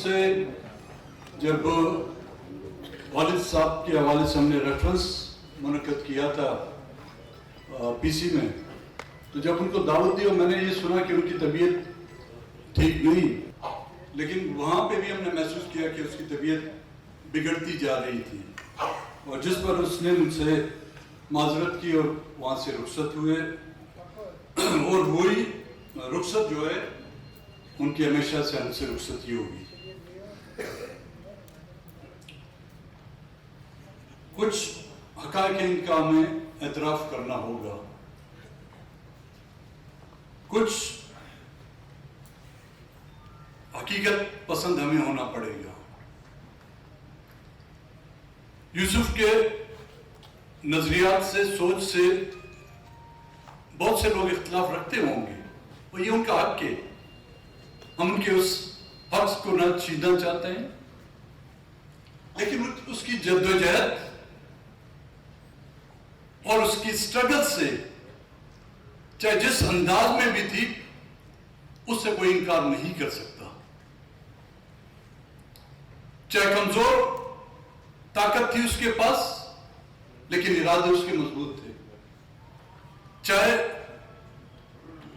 से जब वालिद साहब के हवाले से हमने रेफरेंस मुनक़्क़द किया था पीसी में, तो जब उनको दावत दी और मैंने ये सुना कि उनकी तबीयत ठीक नहीं, लेकिन वहाँ पे भी हमने महसूस किया कि उसकी तबीयत बिगड़ती जा रही थी, और जिस पर उसने मुझसे माजरत की और वहाँ से रुखसत हुए। और वही रुखसत जो है उनकी हमेशा से हमसे रुखसत ही होगी। कुछ हक़ाइक़ इनका हमें एतराफ़ करना होगा, कुछ हकीकत पसंद हमें होना पड़ेगा। यूसुफ के नजरियात से, सोच से बहुत से लोग इख्तिलाफ रखते होंगे और ये उनका हक है, हम उनके उस हक को न छीनना चाहते हैं, लेकिन उसकी जद्दोजहद और उसकी स्ट्रगल से, चाहे जिस अंदाज में भी थी, उससे कोई इनकार नहीं कर सकता। चाहे कमजोर ताकत थी उसके पास, लेकिन इरादे उसके मजबूत थे। चाहे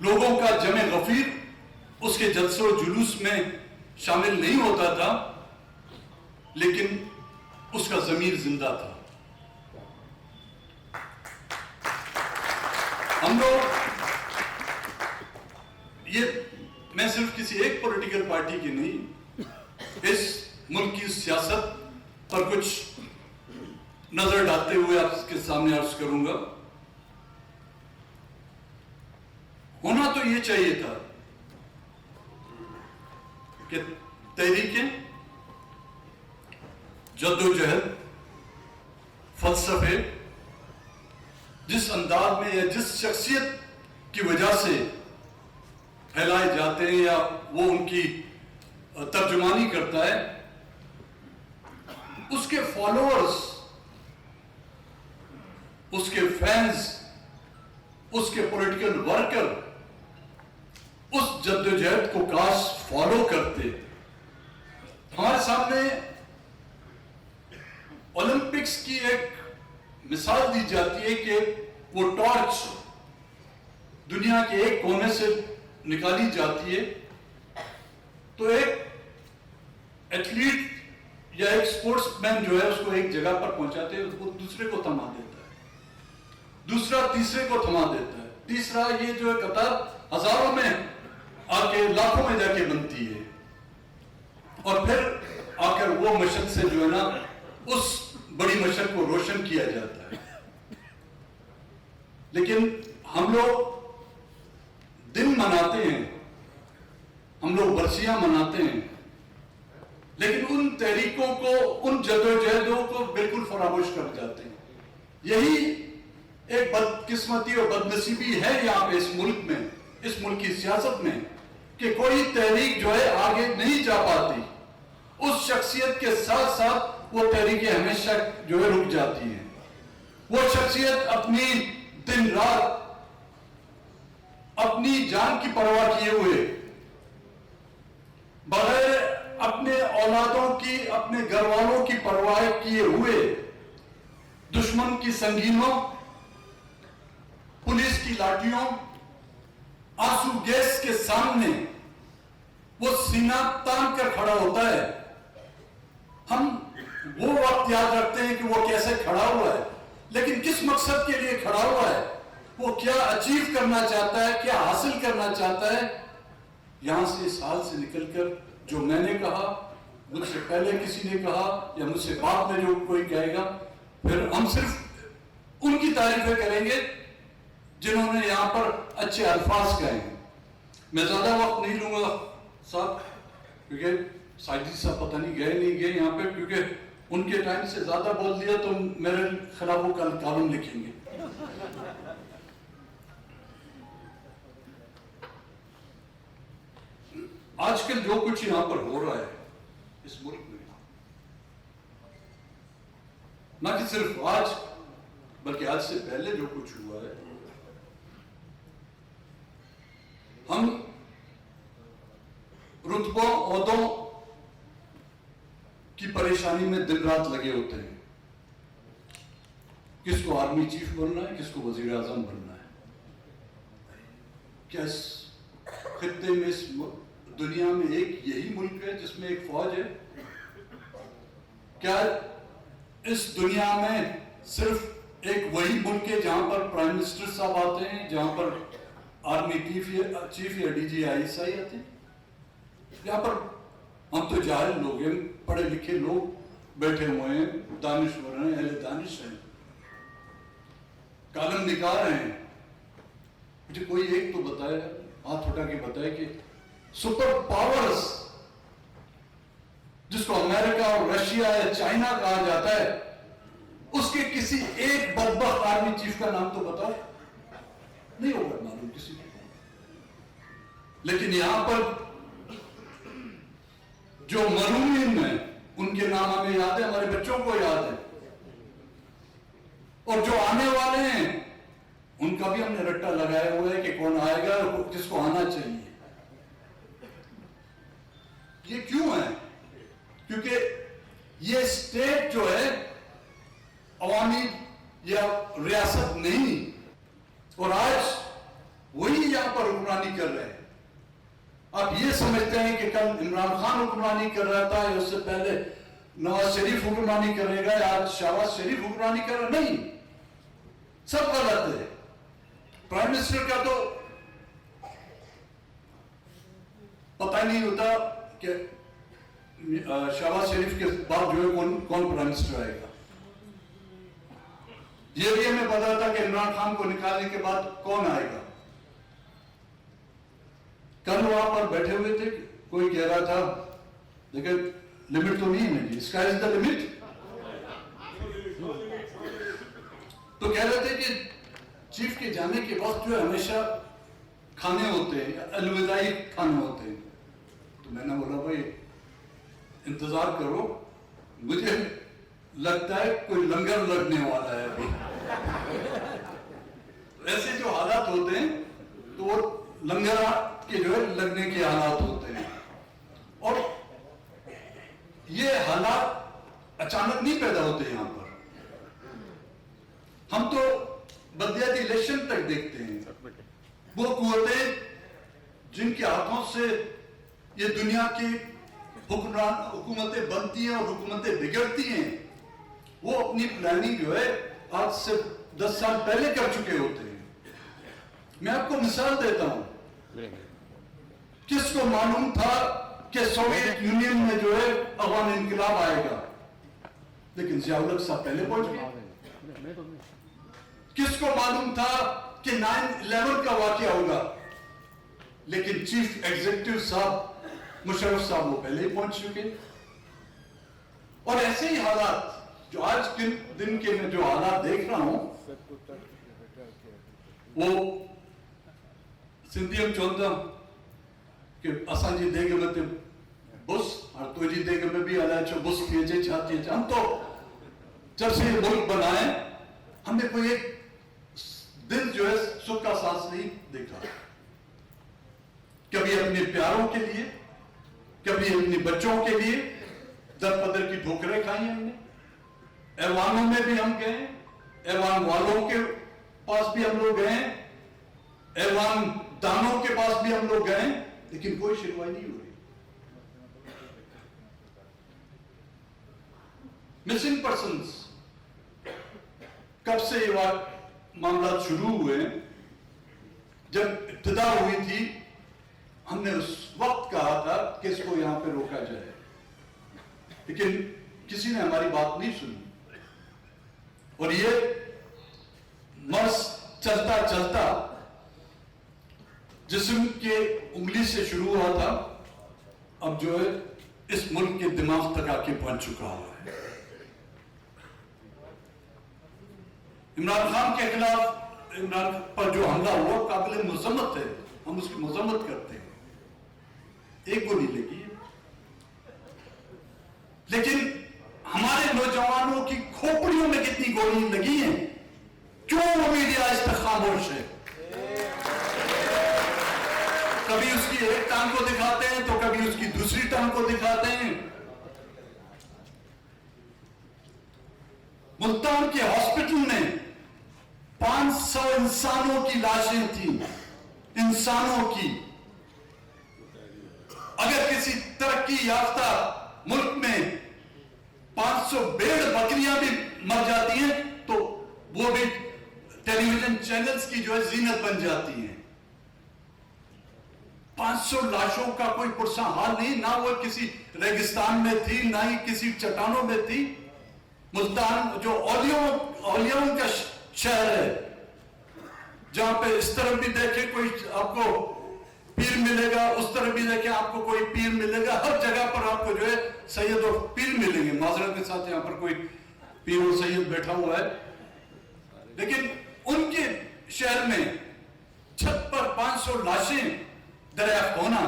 लोगों का जमे गफीर उसके जलसों जुलूस में शामिल नहीं होता था, लेकिन उसका ज़मीर जिंदा था। हम लोग ये, मैं सिर्फ किसी एक पॉलिटिकल पार्टी की नहीं, इस मुल्क की सियासत पर कुछ नजर डालते हुए आपके सामने अर्ज करूंगा। होना तो ये चाहिए था कि तहरीकें, जद्दोजहद, फलसफे जिस अंदाज में या जिस शख्सियत की वजह से फैलाए जाते हैं या वो उनकी तर्जुमानी करता है, उसके फॉलोअर्स, उसके फैंस, उसके पॉलिटिकल वर्कर उस जद्दोजहद को काश फॉलो करते। हमारे सामने ओलंपिक्स की एक मिसाल दी जाती है कि वो टॉर्च दुनिया के एक कोने से निकाली जाती है, तो एक एथलीट या एक स्पोर्ट्समैन जो है उसको एक जगह पर पहुंचाते हैं, वो दूसरे को थमा देता है, दूसरा तीसरे को थमा देता है, तीसरा, ये जो है कतार हजारों में आके लाखों में जाके बनती है, और फिर आकर वो मशक से जो है ना उस बड़ी मशक को रोशन किया जाता है। लेकिन हम लोग दिन मनाते हैं, हम लोग बरसियां मनाते हैं, लेकिन उन तहरीकों को, उन जद्दोजहदों को बिल्कुल फरामोश कर जाते हैं। यही एक बदकिस्मती और बदनसीबी है यहाँ पे इस मुल्क में, इस मुल्क की सियासत में, कि कोई तहरीक जो है आगे नहीं जा पाती। उस शख्सियत के साथ साथ वो तहरीकें हमेशा जो है रुक जाती हैं। वो शख्सियत अपनी दिन रात अपनी जान की परवाह किए हुए, बगैर अपने औलादों की, अपने घर वालों की परवाह किए हुए, दुश्मन की संगीनों, पुलिस की लाठियों, आंसू गैस के सामने वो सीना तान कर खड़ा होता है। हम वो वक्त याद रखते हैं कि वो कैसे खड़ा हुआ है, लेकिन किस मकसद के लिए खड़ा हुआ है, वो क्या अचीव करना चाहता है, क्या हासिल करना चाहता है। यहां से, इस हाल से निकलकर, जो मैंने कहा, मुझसे पहले किसी ने कहा, या मुझसे बाद में जो कोई कहेगा, फिर हम सिर्फ उनकी तारीफें करेंगे जिन्होंने यहां पर अच्छे अल्फाज कहे हैं। मैं ज्यादा वक्त नहीं लूंगा साहब, क्योंकि साजिद साहब पता नहीं गए नहीं गए यहाँ पे, क्योंकि उनके टाइम से ज्यादा बोल दिया तो मेरे खिलाफ वो कल कानून लिखेंगे। आजकल जो कुछ यहां पर हो रहा है इस मुल्क में, ना कि सिर्फ आज, बल्कि आज से पहले जो कुछ हुआ है, हम रुतबों, ओहदों परेशानी में दिन रात लगे होते हैं, किसको आर्मी चीफ बनना है, किसको वजीर आजम बनना है। क्या इस खित्ते में, इस दुनिया में एक यही मुल्क है जिसमें एक फौज है? क्या इस दुनिया में सिर्फ एक वही मुल्क है जहां पर प्राइम मिनिस्टर साहब आते हैं, जहां पर आर्मी चीफ या डीजी आईएसआई आते हैं? यहाँ पर हम तो जाहिल लोग हैं, पढ़े लिखे लोग बैठे हुए हैं, दानिश्वर हैं, अहले दानिश हैं, कालम निकाल रहे हैं। मुझे कोई एक तो बताए, हाथ उठा के बताए कि सुपर पावर्स जिसको अमेरिका और रशिया या चाइना कहा जाता है, उसके किसी एक बदबख्त आर्मी चीफ का नाम तो बताओ। नहीं होगा मालूम किसी को। लेकिन यहां पर जो मरूमीन है उनके नाम हमें याद है, हमारे बच्चों को याद है, और जो आने वाले हैं उनका भी हमने रट्टा लगाया हुआ है कि कौन आएगा और किसको आना चाहिए। ये क्यों है? क्योंकि ये स्टेट जो है अवामी या रियासत नहीं, और आज वही यहां पर हुक्मरानी कर रहे हैं। आप ये समझते हैं कि कल इमरान खान हुक्मरानी कर रहा था, या उससे पहले नवाज शरीफ हुक्मरानी करेगा, या आज शहबाज शरीफ हुक्मरानी कर रहा? नहीं, सब गलत है। प्राइम मिनिस्टर का तो पता ही नहीं होता कि शहबाज शरीफ के बाद जो है कौन प्राइम मिनिस्टर आएगा। ये भी हमें पता था कि इमरान खान को निकालने के बाद कौन आएगा। कल वहां पर बैठे हुए थे, कोई कह रहा था देखिए लिमिट तो नहीं है ना जी, स्काई इज द लिमिट। तो कह रहे थे कि चीफ के जाने के वक्त जो हमेशा खाने होते हैं, अलविदाई खाने होते हैं। तो मैंने बोला भाई इंतजार करो, मुझे लगता है कोई लंगर लगने वाला है अभी। ऐसे जो हालात होते हैं तो वो लंगर के जो है लगने के हालात होते हैं, और ये हालात अचानक नहीं पैदा होते। यहां पर हम तो बदियाती इलेक्शन तक देखते हैं, वो कुव्वतें जिनके हाथों से ये दुनिया की हुकूमतें बनती हैं और हुकूमतें बिगड़ती हैं, वो अपनी प्लानिंग जो है आज से 10 साल पहले कर चुके होते हैं। मैं आपको मिसाल देता हूं, किसको मालूम था कि सोवियत यूनियन में जो है अवाम इनकलाब आएगा, लेकिन ज़िया-उल-हक साहब पहले पहुंच गए। किसको मालूम था कि 9/11 का वाकया होगा, लेकिन चीफ एग्जीक्यूटिव साहब मुशर्रफ साहब वो पहले ही पहुंच चुके। और ऐसे ही हालात जो आज के दिन के मैं जो हालात देख रहा हूं, वो सिंधी हम चवंदा कि असांजी देग में ते बुस, और तुझी देग में भी अलाए छो बुस थी अचे छा थी अचे। हम तो जब से ये मुल्क बनाए हमने कोई एक दिन जो है सुख का सांस नहीं देखा। कभी अपने प्यारों के लिए, कभी अपने बच्चों के लिए दर पदर की ठोकरें खाई हमने। ऐवानों में भी हम गए, ऐवान वालों के पास भी हम लोग गए, ऐवान दानों के पास भी हम लोग गए, लेकिन कोई सुनवाई नहीं हो रही। मिसिंग पर्सन्स कब से ये मामला शुरू हुए, जब इब्तिदा हुई थी हमने उस वक्त कहा था कि इसको यहां पे रोका जाए, लेकिन किसी ने हमारी बात नहीं सुनी। और ये मर्ज चलता चलता जिस्म के उंगली से शुरू हुआ था, अब जो है इस मुल्क के दिमाग तक आके पहुंच चुका हुआ है। इमरान खान के खिलाफ, इमरान पर जो हमला हुआ काबिल मजम्मत है, हम उसकी मजम्मत करते हैं, एक गोली लगी है, लेकिन हमारे नौजवानों की खोपड़ियों में कितनी गोली लगी हैं, क्यों वो मीडिया इस तक खामोश है? कभी उसकी एक टांग को दिखाते हैं तो कभी उसकी दूसरी टांग को दिखाते हैं। मुल्तान के हॉस्पिटल में 500 इंसानों की लाशें थी, इंसानों की। अगर किसी तरक्की याफ्ता मुल्क में 500 भेड़ बकरियां भी मर जाती हैं तो वो भी टेलीविजन चैनल्स की जो है जीनत बन जाती है। 500 लाशों का कोई पुरसा हाल नहीं, ना वो किसी रेगिस्तान में थी, ना ही किसी चट्टानों में थी। मुल्तान जो औलियों का शहर है, जहां पे इस तरफ भी देखे कोई आपको पीर मिलेगा, उस तरफ भी देखे आपको कोई पीर मिलेगा, हर जगह पर आपको जो है सैयद और पीर मिलेंगे। माजरत के साथ यहां पर कोई पीर और सैयद बैठा हुआ है, लेकिन उनके शहर में छत पर 500 लाशें दरियाफ्त होना,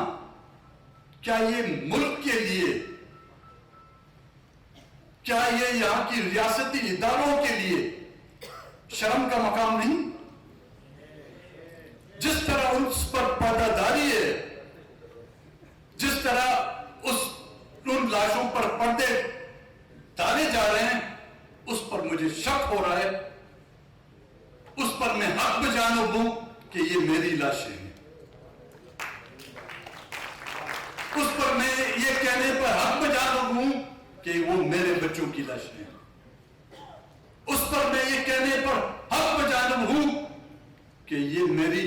क्या ये मुल्क के लिए, क्या ये यहां की रियासती इदारों के लिए शर्म का मकाम नहीं? जिस तरह उस पर पर्दादारी है, जिस तरह उन लाशों पर पर्दे डाले जा रहे हैं, उस पर मुझे शक हो रहा है, उस पर मैं हक बजानो दूं कि ये मेरी लाशें हैं। उस पर मैं ये कहने पर हक बजानो दूं कि वो मेरे बच्चों की लाशें हैं। उस पर मैं ये कहने पर हक बजानो हूं कि ये मेरी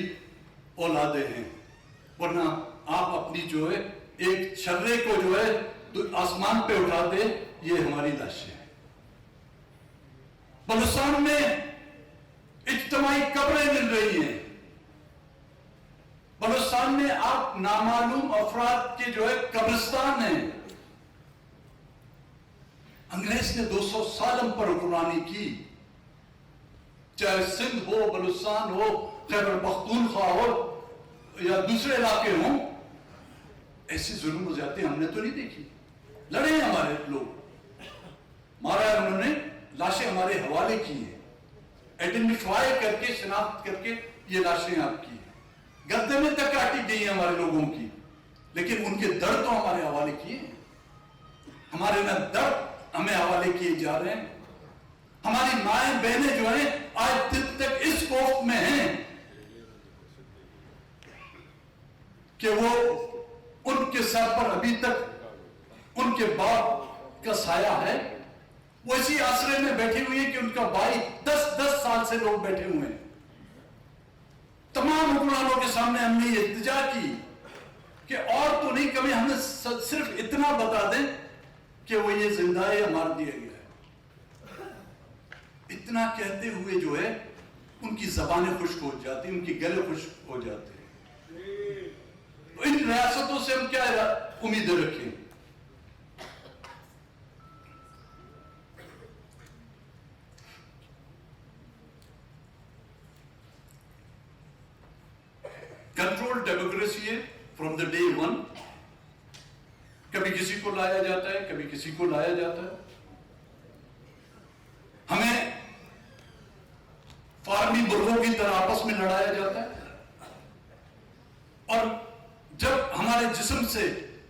औलादे हैं। वरना आप अपनी जो है एक छर्रे को जो है आसमान पे उठा दे, ये हमारी लाशें हैं। बलूचिस्तान में इज्तिमाई कब्रें मिल रही हैं। बलूचिस्तान में आप नामालूम अफराद के जो है कब्रिस्तान हैं। अंग्रेज ने 200 साल हम पर हुक्मरानी की, चाहे सिंध हो, बलूचिस्तान हो, खैबर पख्तूनख्वा हो या दूसरे इलाके हों, ऐसी जुल्म ज्यादती हमने तो नहीं देखी। लड़े हैं हमारे लोग, मारा है उन्होंने, लाशें हमारे हवाले की हैं, आइडेंटिफाई करके, शिनाख्त करके ये लाशें आपकी हैं। गर्दनें तक काटी गई हैं हमारे लोगों की, लेकिन उनके दर्द तो हमारे हवाले किए हैं। हमारे न दर्द हमें हवाले किए जा रहे हैं। हमारी माएं बहनें जो हैं आज दिन तक इस खौफ में हैं कि वो उनके सर पर अभी तक उनके बाप का साया है। वो इसी आसरे में बैठे हुए हैं कि उनका भाई 10-10 साल से लोग बैठे हुए हैं। तमाम हुक्मरानों के सामने हमने ये इल्तिजा की कि और तो नहीं, कभी हमें सिर्फ इतना बता दें कि वो ये जिंदा है या मार दिया गया है। इतना कहते हुए जो है उनकी जबानें खुश्क हो जाती, उनके गले खुश्क हो जाते हैं। तो इन रियासतों से हम क्या उम्मीदें रखें? कंट्रोल डेमोक्रेसी है फ्रॉम द डे वन। कभी किसी को लाया जाता है, कभी किसी को लाया जाता है। हमें फार्मी मुर्गों की तरह आपस में लड़ाया जाता है, और जब हमारे जिस्म से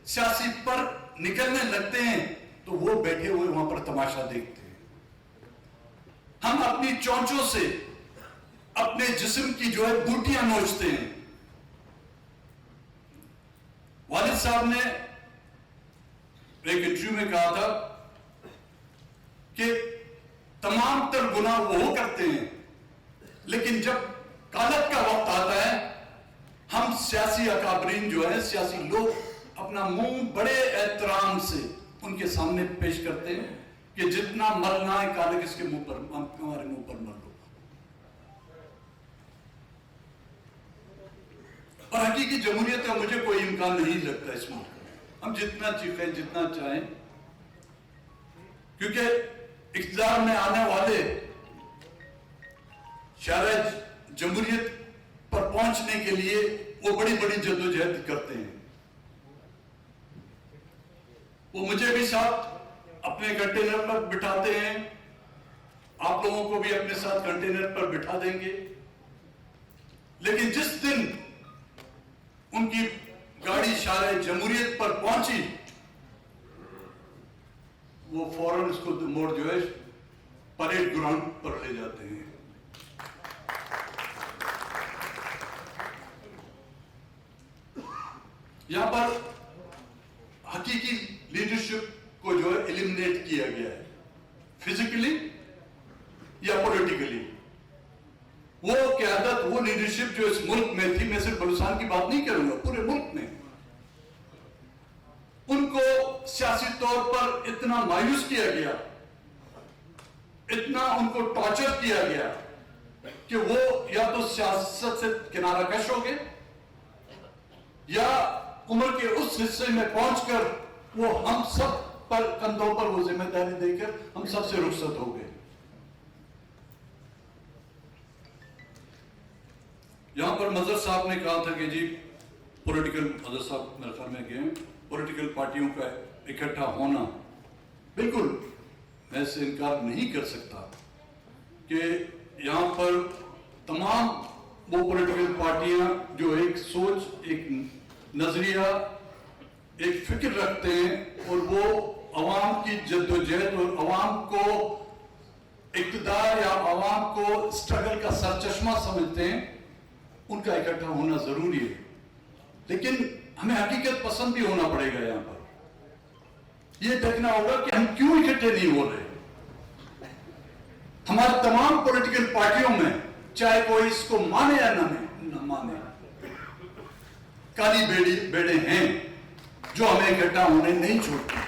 सियासी पर निकलने लगते हैं तो वो बैठे हुए वहां पर तमाशा देखते हैं। हम अपनी चोंचों से अपने जिस्म की जो है बूटियां नोचते हैं। वालिद साहब ने एक इंटरव्यू में कहा था कि तमाम तर गुनाह वो करते हैं, लेकिन जब कालत का वक्त आता है, हम सियासी अकाबरीन जो है, सियासी लोग अपना मुंह बड़े एहतराम से उनके सामने पेश करते हैं कि जितना मरना है काले किसके मुंह पर, हमारे मुंह पर मर लो। और हकीकी जमहूरियत का मुझे कोई इम्कान नहीं लगता इस मुल्क में। हम जितना चीखें, जितना चाहें, क्योंकि इक़्तिदार में आने वाले शायद जमहूरियत पर पहुंचने के लिए वो बड़ी बड़ी जद्दोजहद करते हैं। वो मुझे भी साथ अपने कंटेनर पर बिठाते हैं, आप लोगों को भी अपने साथ कंटेनर पर बिठा देंगे। लेकिन जिस दिन उनकी गाड़ी शायद जमहूरियत पर पहुंची, वो फौरन इसको मोड़ जो है परेड ग्राउंड पर ले जाते हैं। यहां पर हकीकी लीडरशिप को जो है एलिमिनेट किया गया है, फिजिकली या पॉलिटिकली। वो क़यादत, वो लीडरशिप जो इस मुल्क में थी, मैं सिर्फ बलूचिस्तान की बात नहीं करूंगा, पूरे मुल्क में, उनको सियासी तौर पर इतना मायूस किया गया, इतना उनको टॉर्चर किया गया कि वो या तो सियासत से किनारा कश हो गए या उम्र के उस हिस्से में पहुंचकर वो हम सब पर कंधों पर वो जिम्मेदारी देकर हम सब से रुखसत हो गए। यहां पर मजहर साहब ने कहा था कि जी पॉलिटिकल, मजहर साहब मेरे ख्याल में गए, पॉलिटिकल पार्टियों का इकट्ठा होना, बिल्कुल मैं इससे इनकार नहीं कर सकता कि यहां पर तमाम वो पॉलिटिकल पार्टियां जो एक सोच, एक नजरिया, एक फिक्र रखते हैं और वो अवाम की जद्दोजहद और अवाम को इक़्तिदार या अवाम को स्ट्रगल का सरचश्मा समझते हैं, उनका इकट्ठा होना जरूरी है। लेकिन हमें हकीकत पसंद भी होना पड़ेगा। यहां पर यह देखना होगा कि हम क्यों इकट्ठे नहीं हो रहे। हमारे तमाम पॉलिटिकल पार्टियों में, चाहे कोई इसको माने या न माने, काली बेड़े हैं जो हमें इकट्ठा होने नहीं छोड़ती।